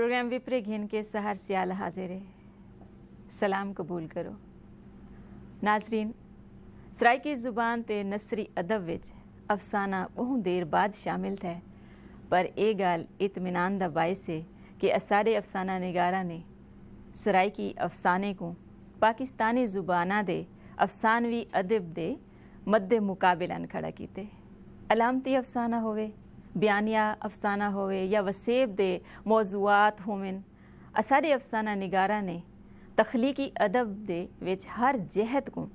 Programme विपरे घिन के सहर सियाल हाजिर है। सलाम कबूल करो नाजरीन। सराइकी ज़ुबान ते नसरी अदब विच अफसाना बहुत देर बाद शामिल थे, पर यह गल इत्मीनान दा बाइस है कि असारे अफसाना निगारा ने सराइकी अफसाने को पाकिस्तानी ज़ुबाना दे अफसानवी अदब दे मद्दे मुकाबिलन खड़ा कीते। अलामती अफसाना होवे, बयानिया अफसाना होवे या वसेब दे मौजूआत होवन, असारे अफसाना निगारा ने तख्लीकी अदब दे विच हर जहत को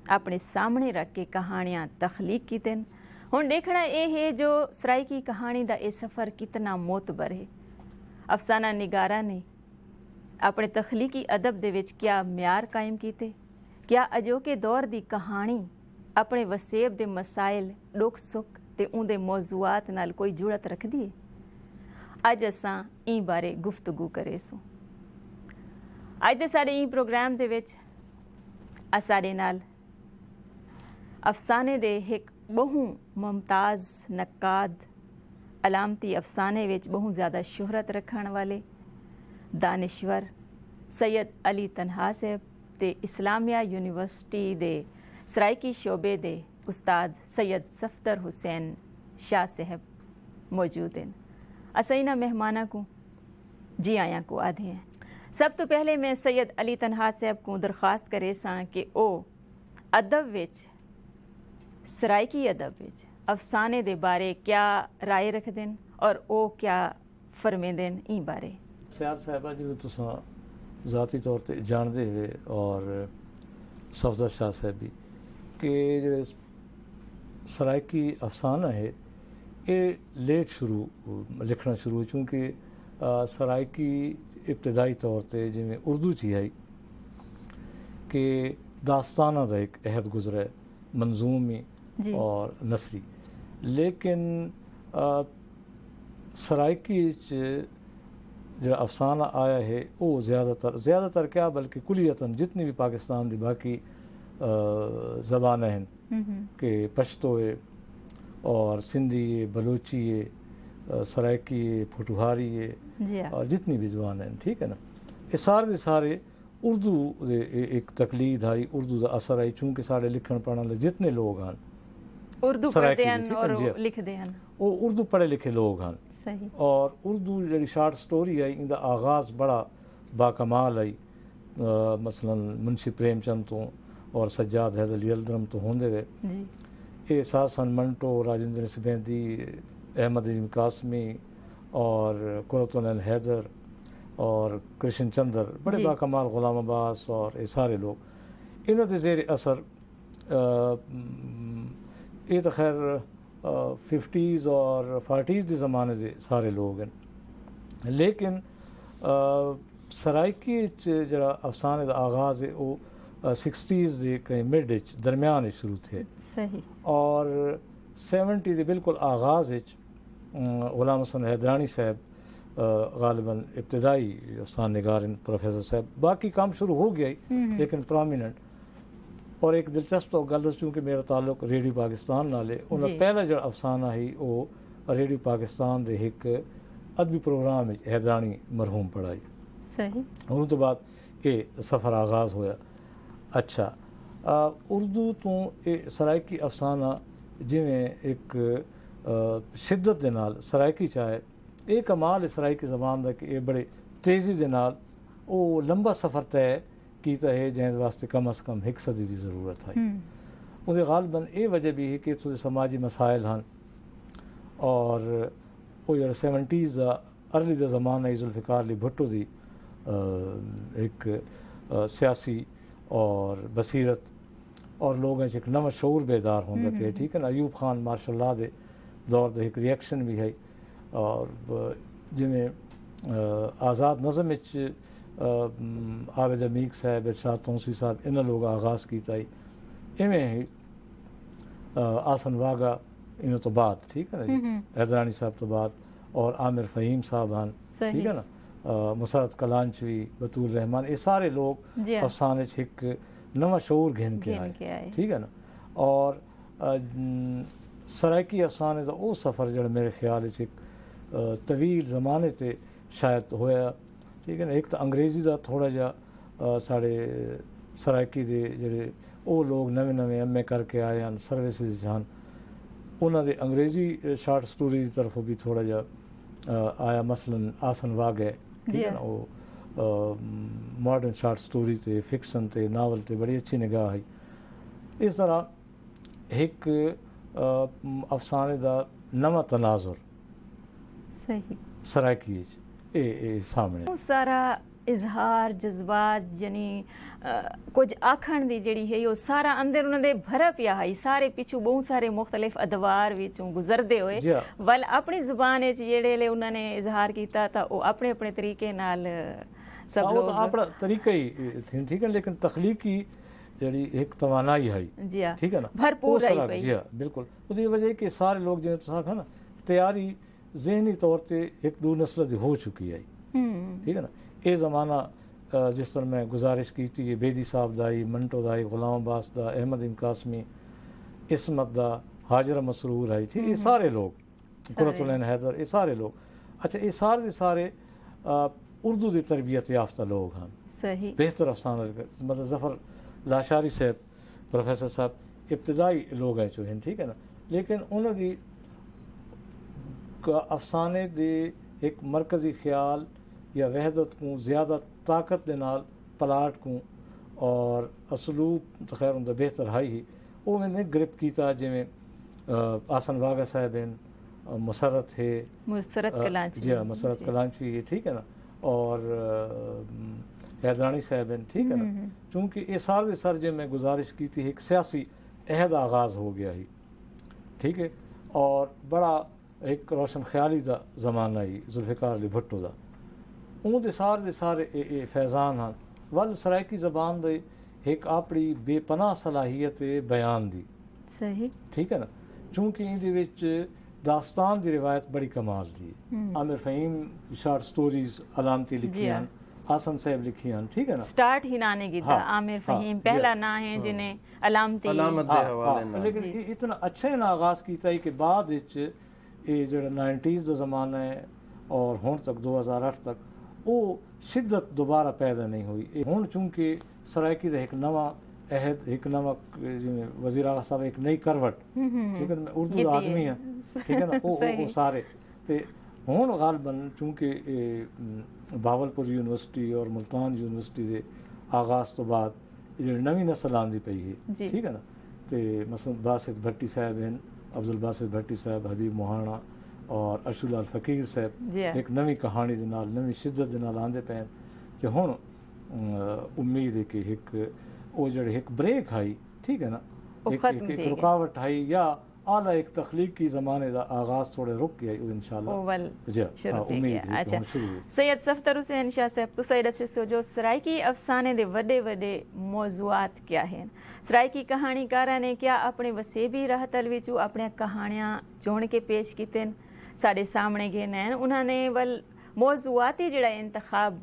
अपने सामने रख के कहानियाँ तख्लीक कीते। हुण देखना ये है जो सराइकी कहानी दा ये सफ़र कितना मोतबर है। अफसाना निगारा ने अपने तख्लीकी अदब दे विच क्या म्यार कायम कीते, क्या अजोके दौर दी कहानी अपने वसेब दे मसाइल दुख सुख ते उनके मौजूआत नाल कोई जुड़त रखदी है। अज असां ई बारे गुफ्तगू करे सूं। अज दे साडे ई प्रोग्राम दे विच असारे नाल अफसाने दे एक बहु मुमताज़ नक्काद, अलामती अफसाने विच बहुत ज़्यादा शोहरत रखण वाले दानिश्वर सैयद अली तनहा साहब ते इस्लामिया यूनिवर्सिटी दे सराइकी शोबे दे उस्ताद सैयद सफदर हुसैन शाह साहब मौजूद हैं। असां इन्हां मेहमानां को जी आयां को आदे हैं। सब तो पहले मैं सैयद अली तनहा साहब को दरख्वास्त करे सां कि ओ अदब विच सराइकी अदब विच अफसाने दे बारे क्या राय रखदे न और ओ क्या फरमेंदे न ई बारे। सयाद साहिबा जी तुसां ज़ाती तौर पर जानते हुए और सफदर शाह साहब भी कि जो सराइकी अफसाना है ये लेट लिखना शुरू चूँकि सराइकी इब्तदाई तौर पर जिमें उर्दू च आई कि दास्ताना का एक अहद गुजरा मंजूमी और नसरी, लेकिन सराइकी जो अफसाना आया है वो ज़्यादातर क्या बल्कि कुलियतन जितनी भी पाकिस्तान की बाकी ज़बान हैं कि पश्तो है और सिंधी है, बलोची है, सराइकी है, फुटुहारी है और जितनी भी ज़बान हैं, ठीक है ना, ये सारे उर्दू दे एक तकलीद आई, उर्दू का असर आई। चूँकि साढ़े लिखण पढ़ने जितने लोग हैं उर्दू पढ़ते हैं और लिखते हैं, वो उर्दू पढ़े लिखे लोग हैं। सही। और उर्दू जी शार्ट स्टोरी आई इनका आगाज़ बड़ा बाकमाल आई, मसलन मुंशी प्रेमचंद तो और सज्जाद हैदर यलदरम तो होंदे वे, एहसासन मंटो, राजेंद्र सिबेंदी, अहमद इज़म कासमी और कुरतुल हैदर और कृष्ण चंद्र, बड़े बाकमाल गुलाम अब्बास और ये सारे लोग इन्होंने ज़ेर असर ये तो खैर 50s और 40s के ज़माने से सारे लोग हैं, लेकिन सराइकी जरा अफसाने का आगाज़ है वो 60s के कहीं मिड दरमियान शुरू थे। सही। और 70 के बिल्कुल आगाज़ गुलाम हसन हैदरानी साहब गालिबन इब्तदाई अफसान निगार प्रोफेसर साहब, बाकी काम शुरू हो गया ही लेकिन प्रोमिनेंट। और एक दिलचस्प गल चूँकि मेरा ताल्लुक रेडियो पाकिस्तान नाल है, उन्हें पहला जो अफसाना ही वो रेडियो पाकिस्तान के एक अदबी प्रोग्राम हैदरानी मरहूम पढ़ाई। सही। उन तो बाद ये सफ़र आगाज़ होया। अच्छा, उर्दू तो ये सराइकी अफसाना जिमें एक शिद्दत दे नाल सराइकी चाहे ये कमाल है सराइकी ज़बान का कि ये बड़े तेज़ी दे नाल वो लंबा सफ़र तय कीता है जैसे वास्ते कम अज़ कम 1 सदी की ज़रूरत है। उसे गालबन ये वजह भी है कि थोड़े समाजी मसाइल हैं और वो जो 70s अर्ली का ज़माना है जुल्फ़िकार अली भुट्टो की एक सियासी और बसीरत और लोगों एक नवा शऊर बेदार होंगे पे, ठीक है ना। अयूब खान मार्शल लॉ के दौर का एक रिएक्शन भी है और जिमें आज़ाद नज़म आबिद अमीक साहब, इरशाद तौसी साहब इन लोग आगाज़ किया ही इवें ही आसन वागा इन तो बाद, ठीक है ना जी, हैदरानी साहब तो बाद और आमिर फ़हीम साहब हैं, ठीक है ना, मुसरत कलांचवी, बतूल रहमान, ये सारे लोग अफसाने एक नवा शऊर घेन के आए, ठीक है ना। और सराइकी अफसाने का वो सफ़र जो मेरे ख्याल एक तवील ज़माने से शायद होया। ठीक है ना। एक तो अंग्रेज़ी का थोड़ा जा साढ़े सराइकी दे जेह्ड़े ਉਹ लोग नਵੇਂ नਵੇਂ MA करके आए हैं सर्विसिज ਹਨ ਉਹਨਾਂ ਦੇ अंग्रेज़ी शार्ट स्टोरी की तरफों भी थोड़ा जा आया मसलन आसन वाग है। ठीक है ना। वो मॉडर्न शार्ट स्टोरी ते फिक्शन ते नावल ते बड़ी अच्छी निगाह है। इस तरह एक अफसाने का नवा तनाजुर सही सराइकी सामने बहुत सारा इजहार जज्बात यानी कुछ आखण दी जड़ी है वो सारा अंदर उन्होंने भरा पिया है सारे पिछू बहुत सारे मुख्तलिफ अदवार विचों गुजरते हुए वल अपनी जुबान जेड़े उन्होंने इजहार किया था वो अपने अपने तरीके नाल सब लोग अपना तरीका ही थी। ठीक है। लेकिन तख्लीकी जड़ी एक तवानाई है जी हाँ ठीक है ना भरपूर रही जी हाँ बिल्कुल उसकी वजह कि सारे लोग जिन्हें तुसा कहा ना तैयारी जहनी तौर पर एक दो नस्ल की हो चुकी है। ठीक है ना। ये ज़माना जिस तरह मैं गुजारिश की थी बेदी साहब दाई मंटो दाई गुलाम अब्बास दा अहमद इमकासमी इसमत दा हाजरा मसरूर आई। ठीक ये सारे लोग कुरतुलैन हैदर ये सारे लोग अच्छा ये सारे के सारे उर्दू की तरबियत याफ्ता लोग हैं। सही बेहतर अफसाना मतलब जफ़र लाशारी साहब प्रोफेसर साहब इब्तदाई लोग हैं जो हैं। ठीक है ना। लेकिन उन्होंने अफसाने दे एक मरकज़ी ख्याल या वहदत को ज़्यादा ताकत के नाल पलाट को और असलूब तो खैर उनका बेहतर है ही वो मैंने ग्रिप किया जिमें आसन वागा साहब हैं मुसरत है जी हाँ मुसरत कलांची है। ठीक है ना। और हैदरानी साहब हैं। ठीक है ना। चूँकि ये सारे सर जो मैं गुजारिश की थी एक सियासी अहद आगाज़ हो गया ही। ठीक है। और बड़ा एक रोशन ख्याली का ज़माना ही जुल्फ़िकार अली भुट्टो का उनके सारे फैज़ान हैं वल सराइकी ज़बान दे एक अपनी बेपनाह सलाहियत बयान दी। सही ठीक है ना। चूँकि इहदे दास्तान की रिवायत बड़ी कमाल दी आमिर फ़हीम शार्ट स्टोरीज अलामती लिखी हैं आसन साहब लिखी हैं। ठीक है ना। स्टार्ट ही नाने की था आमिर फ़हीम पहला ना है जिन्हें अलामती लेकिन इतना अच्छा ना आगाज़ किया कि बाद ये जो 90s का ज़माना है और हुण तक 2008 तक वो शिद्दत दोबारा पैदा नहीं हुई हुण चूँकि सराइकी का एक नवा अहद एक नवा जिमें वज़ीर आला साहब एक नई करवट। ठीक है मैं उर्दू आदमी है। ठीक है ना। वो सारे तो हुण गालबन चूँकि भावलपुर यूनिवर्सिटी और मुल्तान यूनिवर्सिटी के आगाज़ तो बाद जो नवी नस्ल आंदी पई है। ठीक है ना। तो मसलन बासित भट्टी साहब हैं अब्दुल बासित भट्टी साहब हबीब मोहाना और अशुल अल फकीर साहब एक नवी कहानी के नाल नवी शिद्दत के नाल आंदे पे तो हुण उम्मीद है कि एक वो जड़े एक ब्रेक आई। ठीक है ना। एक रुकावट आई या आला एक तख्लीकी ज़माने का आगाज़ थोड़े रुक गया इंशाअल्लाह उम्मीद। अच्छा सैयद सफदर हुसैन शाह साहब तो सही दसो जो सराइकी अफसाने दे वड्डे वड्डे मौजूआत क्या हैं सराइकी कहानीकारा ने क्या अपने वसेबी राहतल विचू अपने कहानियाँ चुन के पेश कीते साढ़े सामने गए हैं उन्होंने वल मौजूआती जड़ा इंतखाब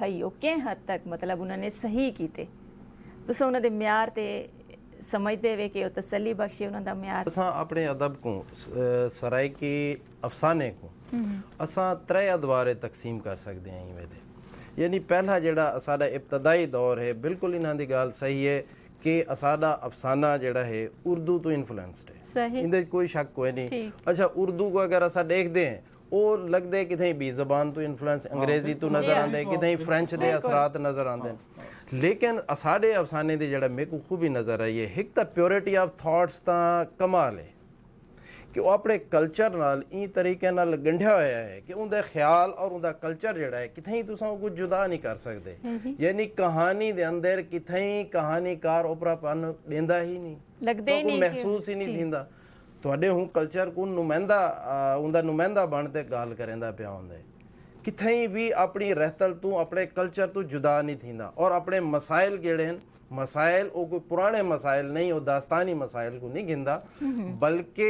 है वो किस हद तक मतलब उन्होंने सही किए तुस उन्होंने म्यार ते समझते वे कि तसली बख्शे उन्होंने म्यार असां अपने अदब को सराइकी अफसाने को असां त्रै अदवारे तकसीम कर सकते हैं वेदे यानी पहला जड़ा साडा इब्तदाई दौर है बिल्कुल इन्हां दी गल सही है कि साडा अफसाना जड़ा है उर्दू तो इन्फ्लुएंस्ड है इंदे कोई शक कोई नहीं। अच्छा उर्दू को अगर असां देखते हैं वो लगते कितें भी जबान तो इन्फ्लुएंस अंग्रेजी तो नज़र आते कितें फ्रेंच के असरात नज़र आते लेकिन साढ़े अफसाने की जड़ा मेरे को खूबी नज़र आई है एक तो प्योरिटी ऑफ थॉट्स ता कमाल है कि वो अपने कल्चर नाल ई तरीके नाल गंढिया होया है कि उनका ख्याल और उनका कल्चर जड़ा है कितें तुसां कुछ जुदा नहीं कर सकते यानी कहानी दे अंदर कितें कहानीकार ओपरापन देंदा ही नहीं लगदे ही नहीं महसूस ही नहीं थींदा तुहाडे हूँ कल्चर को नुमाइंदा उनका नुमाइंदा बनते गाल करेंदा पिया होंदे कितें भी अपनी रहतल तू अपने कल्चर तो जुदा नहीं थींदा और अपने मसाइल जेड़े हैं मसाइल वो कोई पुराने मसाइल नहीं वो दास्तानी मसाइल को नहीं गिंदा बल्कि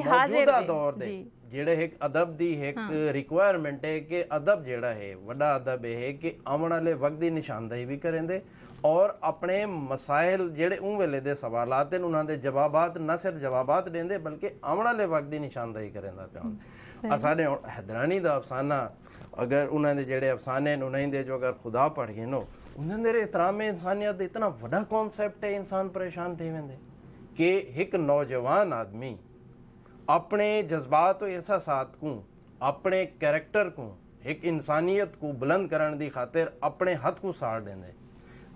मौजूदा दौर दे जेड़े एक अदब दी एक रिक्वायरमेंट है कि अदब जेड़ा है वड्डा अदब है कि आने वाले वक्त की निशानदेही भी करेंदे और अपने मसाइल जेड़े उन वेले दे सवालात हैं उन्हां दे जवाबात न सिर्फ जवाबात देंदे बल्कि आने वाले वक्त की निशानदेही करेंदा पिया। साडे हैदरानी दा अफसाना अगर उन्हां दे जेड़े अफसाने उन्हां दे जो अगर खुदा पढ़ गए नो उन्हां दे इतराम इंसानियत इतना वड़ा कॉन्सेप्ट है इंसान परेशान थी वेंदे कि एक नौजवान आदमी अपने जज्बात और एहसासात को अपने कैरेक्टर को एक इंसानियत को बुलंद करने की खातिर अपने हथ को साड़ देंदे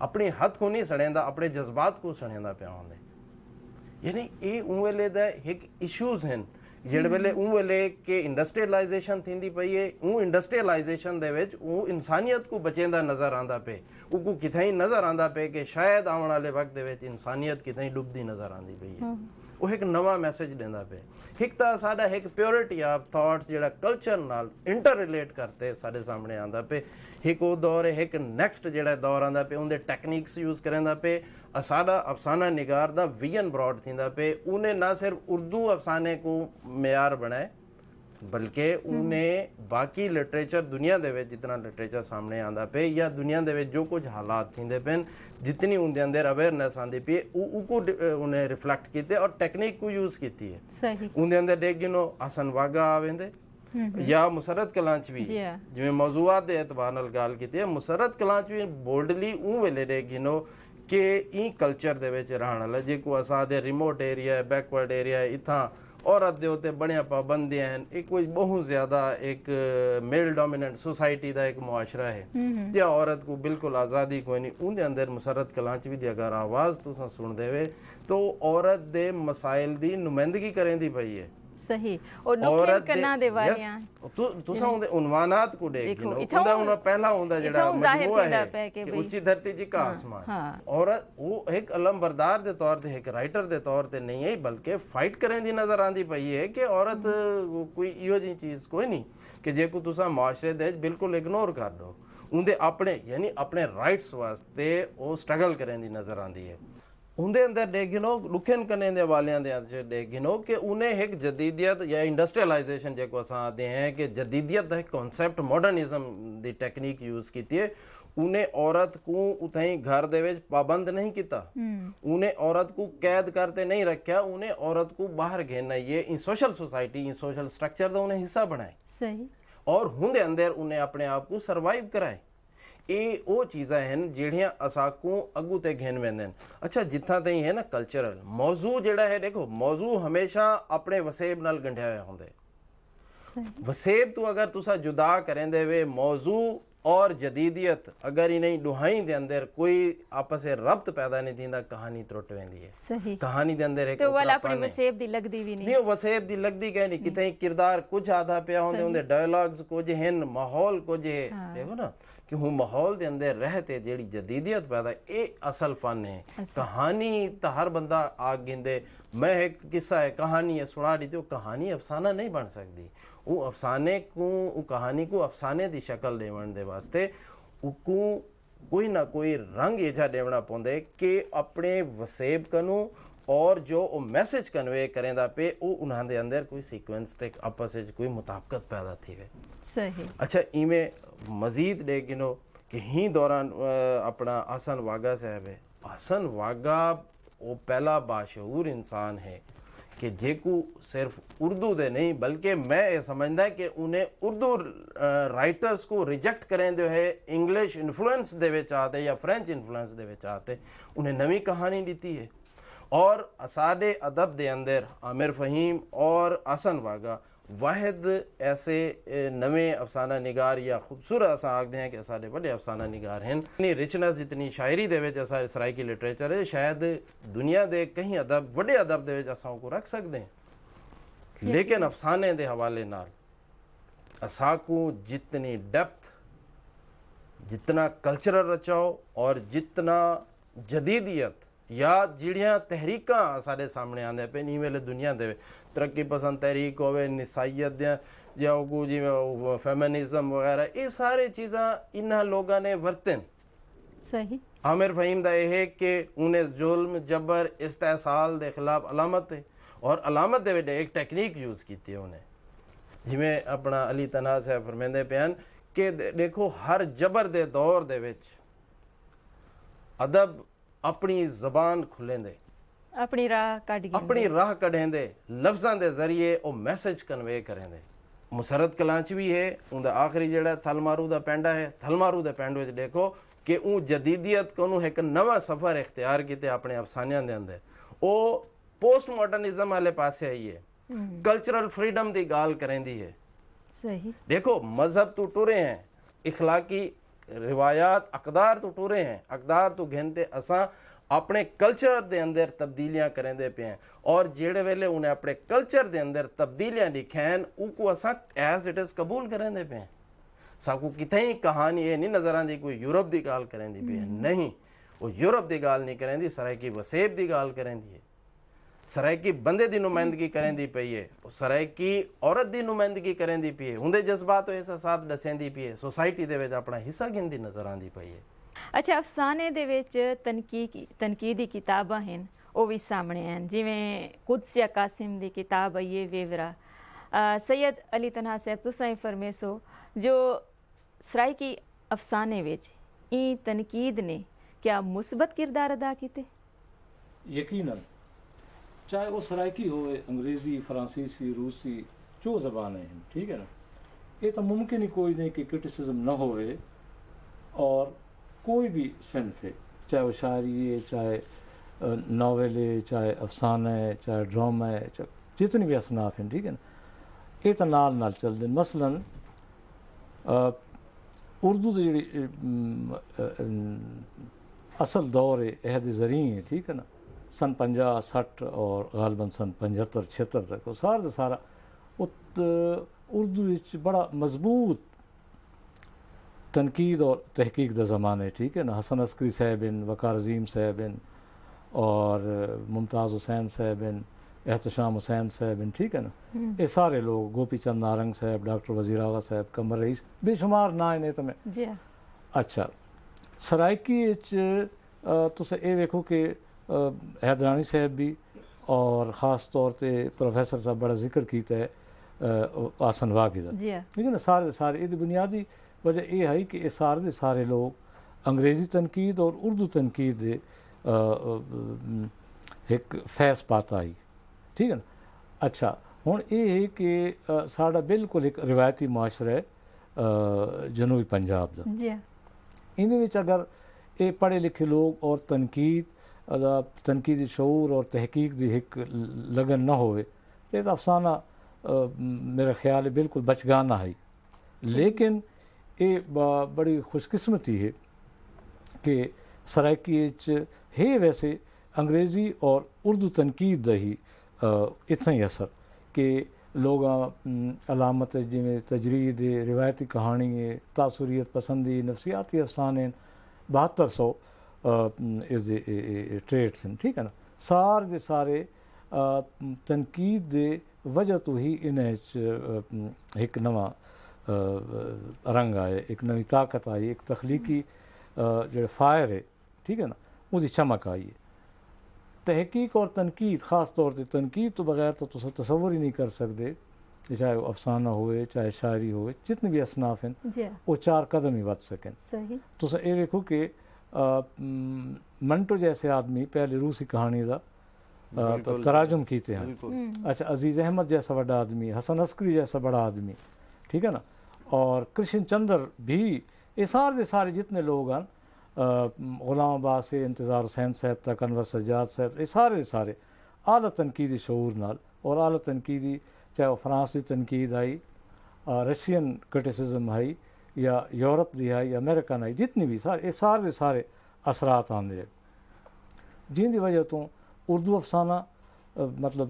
अपने हथ को नहीं सड़ेंदा अपने जज्बात को सड़ेंदा पिया होंदे। यानी ये उन वेले दा एक इशूज़ हैं जिहड़े वेले उन वेले के इंडस्ट्रियलाइजेशन थींदी पई है उन इंडस्ट्रियलाइजेशन दे विच उन इंसानियत को बचेंदा नज़र आंदा पे उनको किथाई नज़र आंदा पे कि शायद आने वाले वक्त दे विच इंसानियत किथाई डुबदी नज़र आंदी पई है। वो एक नवा मैसेज देंदा पे एक तो साडा एक प्योरिटी ऑफ थॉट्स जिहड़ा कल्चर नाल इंटर रिलेट करते साडे सामने आंदा पे एक वो दौर है एक नैक्सट जिहड़ा दौर आंदा पे उनके टैक्नीक्स यूज़ करेंदा पे साडा अफसाना निगार दा विजन ब्रॉड थींदा पे उन्हें ना सिर्फ उर्दू अफसाने को मेयार बनाए बल्कि उन्हें बाकी लिटरेचर दुनिया दे विच जितना लिटरेचर सामने आंदा पे या दुनिया दे विच जो कुछ हालात थींदे पेन जितनी उनके अंदर अवेयरनेस आंदी पे उनको उन्हें रिफ्लेक्ट कीते और टेक्निक को यूज़ कीती है। सही उनके अंदर देख गिनो हसन वागा आवेंदे या मुसरत कलांचवी जिवें मौजूआत दे एतबार नाल गल कीती है मुसरत कलांचवी बोल्डली उन वेले देख गिनो कि ई कल्चर दे विच रहण वाला जेको असां दे रिमोट एरिया बैकवर्ड एरिया इत्थां औरत दे उत्ते बड़ियां पाबंदियां हैं एक कोई बहुत ज़्यादा एक मेल डोमिनेंट सोसाइटी का एक मुआशरा है या औरत को बिल्कुल आज़ादी कोई नहीं उनके अंदर मुसरत कलांचवी दी अगर आवाज़ तुसां सुन देवे तो औरत दे मसाइल दी नुमाइंदगी करेंदी पई है। सही और लुकियन करना दे वालियां तुसां उनदे उन्वानात को देखो उनदा उन पहला हुंदा जेड़ा मजमूआ है कि ऊंची धरती जी का आसमान और वो एक अलम बरदार दे तौर ते एक राइटर दे तौर ते नहीं है बल्कि फाइट करें दी नजर आंदी पई है कि औरत कोई इहो जी चीज कोई नहीं कि जेको तुसां माशरे दे बिल्कुल इग्नोर कर दो उनदे अपने यानी अपने राइट्स वास्ते वो स्ट्रगल करें दी नजर आंदी है। उनके अंदर देखिनो लुखन करने दे वालियां दे देखिनो कि उन्हें एक जदीदियत या इंडस्ट्रियलाइजेशन जो अस आते हैं कि जदीदियत का एक कॉन्सेप्ट मॉडर्निज्म की टेक्निक यूज़ की है उन्हें औरत को उतई घर दे विच पाबंद नहीं किया उन्हें औरत को कैद करते नहीं रखा उन्हें औरत को बाहर घेरना ये in social society in social structure का उन्हें हिस्सा बनाए सही और उनके अंदर उन्हें अपने आप को सर्वाइव कराए ये वो चीज़ा हैं जिहड़ियां असाकू अगू ते घेन वेंदे हैं। अच्छा जिथा ताईं है ना कल्चरल मौजू जिहड़ा है देखो मौजू हमेशा अपने वसेब नाल गंढिया होया होंदे वसेब तो अगर तुसा जुदा करेंदे वे मौजू और जदीदियत अगर इन्हें दुहाई दे अंदर कोई आपस में रब्त पैदा नहीं थींदा कहानी त्रुट वेंदी है। सही कहानी दे अंदर एक तो वाला अपनी वसेब दी लगदी भी नहीं वसेब दी लगदी कहीं नहीं किते किरदार कुछ आधा पिया होंदे उनदे डायलॉग्स कुछ हैं माहौल कुछ है देखो ना कि हूँ माहौल के अंदर रहते जेड़ी जदीदियत पैदा ये असल फन है। कहानी तो हर बंदा आग गिंदे मैं एक किस्सा है कहानी है सुना दी तो कहानी अफसाना नहीं बन सकती वो अफसाने को कहानी को अफसाने की शक्ल देवन दे वास्ते उको कोई ना कोई रंग एजा देवना पौंदे कि अपने वसेब कनू और जो मैसेज कन्वे करेंदा पे वो उन्हां दे अंदर कोई सीक्वेंस ते आपस में कोई मुताबकत पैदा थी वे। सही अच्छा इमें मजीद देख गिनो कि ही दौरान अपना हसन वागा साहब है हसन वागा वो पहला बाशऊर इंसान है कि जेको सिर्फ उर्दू दे नहीं बल्कि मैं ये समझदा कि उन्हें उर्दू राइटर्स को रिजेक्ट करें जो है इंग्लिश इन्फ्लुएंस दे विच आते या फ्रेंच इन्फ्लुएंस दे विच आते उन्हें नवी कहानी दी है और असादे अदब दे अंदर आमिर फ़हीम और हसन वागा वाहिद ऐसे नवे अफसाना निगार या खूबसूरत अस आखते हैं कि असादे बड़े अफसाना निगार हैं इतनी रिचनेस इतनी शायरी दे विच असा सराइकी लिटरेचर है शायद दुनिया दे कहीं अदब बड़े अदब दे विच असां को रख सकते हैं लेकिन अफसाने दे हवाले नाल असाकू जितनी डेप्थ जितना कल्चरल रचाओ और जितना जदीदियत या जिहड़ियां तहरीकां साडे सामने आंदे पे नी वेले दुनिया दे तरक्की पसंद तहरीक होवे निसाइयत या जिवें फेमिनिज्म वगैरह ये सारी चीज़ां इन्हां लोगों ने वरतन सही आमिर फ़हीम दा यह है कि उन्हें जुल्म जबर इस्तेसाल के खिलाफ अलामत है और अलामत दे विच एक टेक्निक यूज़ की थी उन्हें जिवें अपना अली तना साहब फरमांदे पियान कि देखो हर जबर दे दौर दे विच अदब अपनी ज़बान खुलेंदे, अपनी राह कट गई, अपनी राह कढेंदे, लफ्ज़ां दे ज़रिए वो मैसेज कन्वे करेंदे। मुसरत कलां च भी है, उनका आखिरी जेड़ा थलमारू दा पेंडा है, थलमारू दे पेंड विच देखो कि ऊ जदीदियत को एक नवा सफ़र इख्तियार किते अपने अफसानियां दे अंदर। वो पोस्ट मॉडर्निज्म वाले पासे आई है, कल्चरल फ्रीडम की गाल करेंदी है। सही, देखो मजहब तो टुरे हैं, इखलाकी रिवायात अकदार तो टुरे हैं, अकदार तो घिनते असा अपने कल्चर दे अंदर तब्दीलियां करेंदे पे हैं, और जेड़े वेले उन्हें अपने कल्चर दे अंदर तब्दीलियां लिखैन उनको असा एज इट इज कबूल करेंदे पे हैं। साकू कितई कहानी ये नहीं नजर आती कोई यूरोप की गाल करेंदी पे है, नहीं, वो यूरोप की गाल नहीं करेंदी, सराइकी वसेब की गाल करेंदी है, सराइकी बंदे की नुमाइंदगी करेंदी पई है, सराइकी औरत की नुमाइंदगी करेंदी पई है, उनके जज्बात और एहसासात दसेंदी पई है, सोसाइटी दे विच अपना हिस्सा गिनदी नजर आती पई है। अच्छा, अफसाने दे विच तनकीदी किताबां हैं वो भी सामने हैं, जिवें कुदसिया कासिम दी किताब है ये वेवरा। सैयद अली तनहा साहब तुसां ही फरमेसो जो सराइकी अफसाने विच ई तनकीद ने क्या मुस्बत किरदार अदा कीते? यकीनन, चाहे वो सराइकी हो, अंग्रेज़ी, फ्रांसीसी, रूसी, जो ज़बानें हैं, ठीक है ना, ये तो मुमकिन ही कोई नहीं कि क्रिटिसिज्म न होवे। और कोई भी सिन्फ है, चाहे वो शायरी है, चाहे नावल है, चाहे अफसाना है, चाहे ड्रामा है, चाहे जितनी भी असनाफ हैं, ठीक है ना, ये तो नाल नाल चलते। मसलन उर्दू की जी असल दौर है अहद ज़री है, ठीक है ना, सन 50-60 और गालबन सन 75-76 तक वो सारा सारा उर्दू बड़ा मजबूत तनकीद और तहकीक दा ज़माना है, ठीक है ना। हसन अस्करी साहब इन, वकार अजीम साहब इन, और मुमताज़ हुसैन साहब इन, एहतशाम हुसैन साहब इन, ठीक है ना, ये सारे लोग, गोपी चंद नारंग साहब, डॉक्टर वज़ीर आगा साहब, कमर रईस, बेशुमार ना इन्हें तो मैं। अच्छा, सराइकी तुस ये देखो कि हैदरानी साहब भी, और ख़ास तौर पर प्रोफैसर साहब बड़ा जिक्र किया है आसन वागी दा, ठीक है ना। सारे ये बुनियादी वजह यह है कि ये सारे लोग अंग्रेज़ी तनकीद और उर्दू तनकीद एक फैस पाता आई, ठीक है ना। अच्छा, हुण ये है कि साड़ा बिल्कुल एक रिवायती मुआशरा है जनूबी पंजाब का। इन अगर ये पढ़े लिखे लोग और तनकीदी शऊर और तहकीक की एक लगन न होवे तो अफसाना मेरा ख्याल है बिल्कुल बचगाना है। लेकिन ये बड़ी खुशकिस्मती है कि सराइकी है वैसे अंग्रेज़ी और उर्दू तनकीद का ही इतना ही असर कि लोग अलामत जिमें तजरीद रिवायती कहानी है, तासुरियत पसंदी, नफसियाती अफसाने 7200 ट्रेड्स हैं, ठीक है ना। सारे तनकीद दे वजह तो ही इन्हें एक नवा रंग आए, एक नवी ताकत आई, एक तख्लीकी जो फायर है, ठीक है ना, उसकी चमक आई है। तहकीक और तनकीद, ख़ास तौर पर तनकीद तो बगैर तो तुम तसव्वुर ही नहीं कर सकते, चाहे वो अफसाना होए चाहे शायरी होए, जितने भी असनाफ हैं वो 4 कदम ही बच सकें। तो ये देखो कि मंटो जैसे आदमी पहले रूसी कहानी का तराजुम कीते हैं। अच्छा, अजीज़ अहमद जैसा बड़ा आदमी, हसन अस्करी जैसा बड़ा आदमी, ठीक है ना, और कृष्ण चंद्र भी, ये सारे जितने लोग हैं, ग़ुलाम अब्बास से इंतज़ार हुसैन साहब तक, अनवर सज्जाद साहब, ये सारे आला तनकीदी शऊर नाल और आला तनकीदी, चाहे वो फ्रांस की तनकीद आई, रशियन क्रिटिसिज्म आई, या यूरोप की आई, अमेरिकन आई, जितनी भी ये सारे असरात आंदे, जिंदी वजह तो उर्दू अफसाना मतलब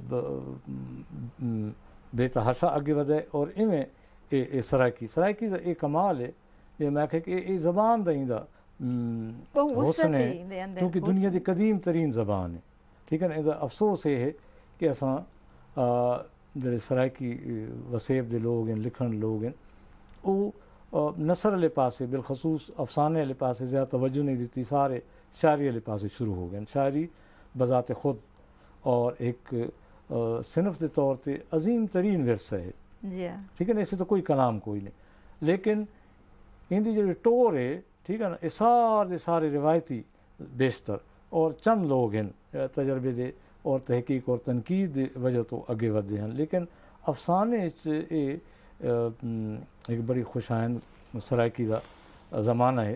बेतहाशा अगे वधे। और इवें सराइकी का एक कमाल है, ये मैं आखे कि ये ज़बान दा इंदा हुस्न है, क्योंकि दुनिया की कदीम तरीन ज़बान है, ठीक है ना। इसका अफसोस ये है कि असां जो सराइकी वसेब के लोग हैं, लिखण लोग हैं, वो नसर वाले पासे बिलखसूस अफसाने वाले पासे ज़्यादा तवज्जो नहीं दी, सारे शायरी वाले पासे शुरू हो गए। शायरी बज़ात खुद और एक सिनफ के तौर पर अजीम तरीन विरसा है, ठीक है ना, इससे तो कोई कलाम कोई नहीं। लेकिन इनकी जो टोर है, ठीक है ना, ये सारे रिवायती बेशतर और चंद लोग हैं तजर्बे दे और तहकीक और तनकीद दी वजह तो अगे वधदे हैं। लेकिन अफसाने एक बड़ी खुशाइंद सराइकी का ज़माना है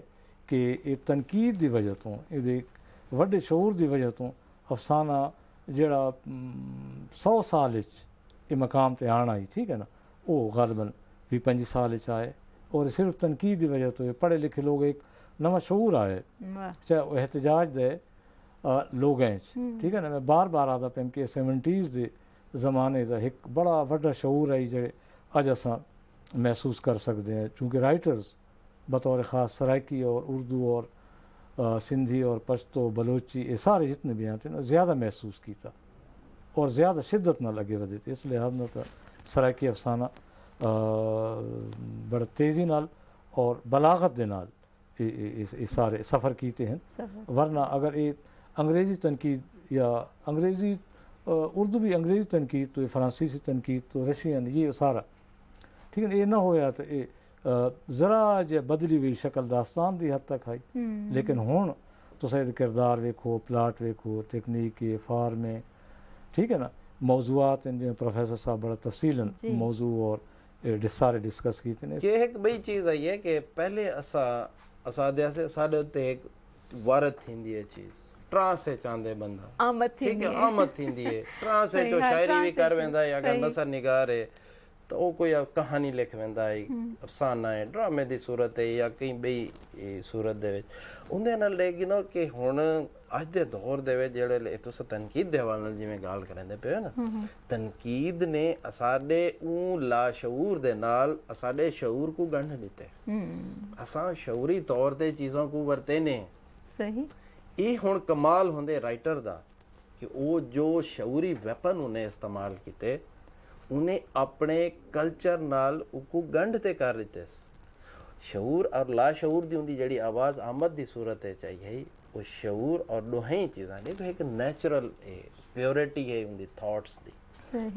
कि ये तनकीद की वजह तो ये वड्डे शऊर की वजह तो अफसाना जड़ा 100 साल ये मकाम ते आना ही, ठीक है ना, वो गालबन 20-25 साल आए और सिर्फ तनकीद की वजह तो ये पढ़े लिखे लोग एक नवा शऊर आए, चाहे वो एहतजाज दे लोगें, ठीक है ना। मैं बार बार आता पैम कि 70s के ज़माने का एक बड़ा वड्डा शऊर है जेड़े अज असां महसूस कर सकते हैं, चूँकि राइटर्स बतौर ख़ास सराइकी और उर्दू और सिंधी और पश्तो बलोची ये सारे जितने भी हैं थे ना ज़्यादा महसूस किया और ज़्यादा शिद्दत न लगे वधे थे। इस लिहाज में तो सराइकी अफसाना बड़ा तेज़ी नाल और बलागत दे नाल ये सारे सफ़र किए हैं। वरना अगर ये अंग्रेज़ी तनकीद या अंग्रेज़ी उर्दू भी अंग्रेज़ी तनकीद तो फ्रांसीसी तनकीद तो रशियन ये सारा, ठीक है, ये ना होया तो ये ज़रा जे बदली हुई शक्ल दास्तान की हद तक आई। लेकिन हुण तुसीं किरदार वेखो, प्लाट वेखो, टेक्निक फार्में, ठीक है ना, मौजूआत जिवें प्रोफेसर साहब बड़ा तफसीलन मौजू और सारे डिस्कस किए ने। ये एक बड़ी चीज़ आई है कि पहले असादे से साडे उत्ते एक वारत थींदी है चीज़ ट्रांस से चांदे बंदा आमद ठीक है आमद थींदी है ट्रांस से जो शायरी भी कर वेंदा है अगर नसर निगार है तो वो कोई कहानी लिख वेंदा है, अफसाना है, ड्रामे की सूरत है या कई बई सूरत दे विच उहदे नाल लेकिन कि हुण अज दे दौर दे विच जेहड़े तुस तनकीद दे हवाले नाल जिवें गाल करदे पे हो ना, तनकीद ने साडे ऊ लाशऊर दे नाल साडे शऊर को गंढ दिते। असां शऊरी तौर ते चीज़ों को वरते ने सही। ये हुण कमाल होंदे राइटर दा कि वो जो शऊरी वैपन उन्हें इस्तेमाल किते उन्हें अपने कल्चर नाल उको गंढ ते कर दिते। शऊर और लाशऊर दी उनकी जड़ी आवाज़ आमद की सूरत है चाहिए वो शऊर और दोहें चीज़ां ने एक नेचुरल प्योरिटी है उनकी thoughts the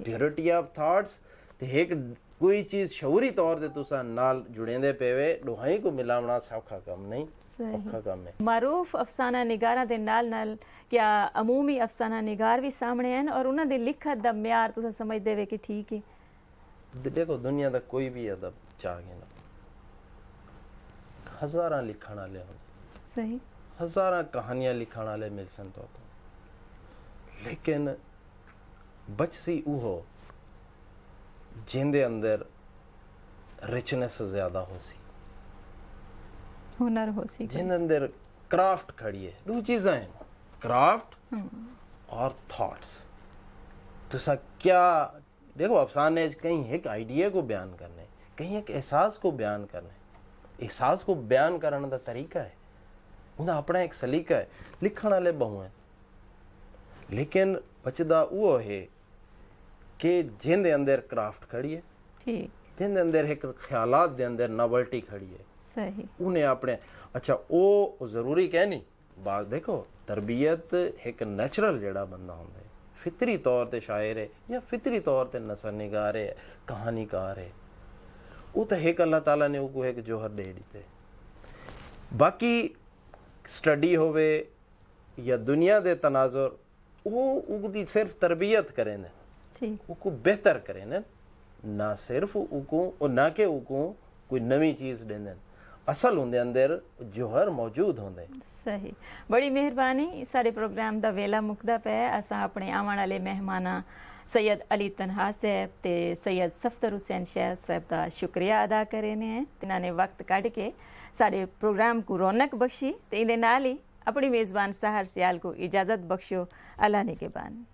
purity of thoughts ते एक कोई चीज़ शऊरी तौर ते तुसा नाल जुड़ेंदे पेवे दोहें को मिलावना सौखा कम नहीं, औखा कम है। मारूफ अफसाना निगारा दे नाल नाल क्या अमूमी अफसाना निगार भी सामने हैं और उन्हां दे लिखत दा म्यार तुसा समझदे वे कि ठीक है। देखो दुनिया दा कोई भी अदब चाहे ना हज़ारां लिखण वाले हों सही, हज़ारां कहानियां लिखण वाले मिल सन तो लेकिन बचसी उहो जिंदे अंदर रिचनेस ज्यादा हो सी, हुनर हो सी, जिंदे अंदर क्राफ्ट खड़ी है। दो चीज़ां हैं, क्राफ्ट और थॉट्स। तुसा क्या देखो अफसाने कहीं एक आइडिया को बयान करने, कहीं एक एहसास को बयान करने, एहसास को बयान करने का तरीका है उनका अपना एक सलीका है। लिखण वाले बहु हैं लेकिन बचदा वो है कि जिंदे अंदर क्राफ्ट खड़ी है, ठीक, जिंदे अंदर एक ख्यालात दे अंदर नॉवल्टी खड़ी है, सही, उन्हें अपने अच्छा वो जरूरी कहनी बात देखो तरबियत एक नेचुरल जड़ा बंदा होंदा है फितरी तौर ते शायर है या फितरी तौर ते नसर निगार है कहानीकार है वो तो एक अल्लाह ताला ने वो एक जोहर दे दीते। बाकी स्टडी होवे या दुनिया दे तनाजुर वो उगदी सिर्फ तरबियत करें ठीक, उको बेहतर करें ना सिर्फ उको और ना के उको कोई नवी चीज़ दें असल होंदे अंदर जोहर मौजूद होंदे। सही, बड़ी मेहरबानी। सारे प्रोग्राम दा वेला मुकदा पे असां अपने आवन वाले मेहमाना सैयद अली तनहा साहब ते सैयद सफदर हुसैन शाह साहब का शुक्रिया अदा करेने हैं इन्होंने वक्त कढ़ के सारे प्रोग्राम को रौनक बख्शी ते इंदे नाल ही अपनी मेज़बान सहर सियाल को इजाज़त बख्शो। अल्लाह ने के बान।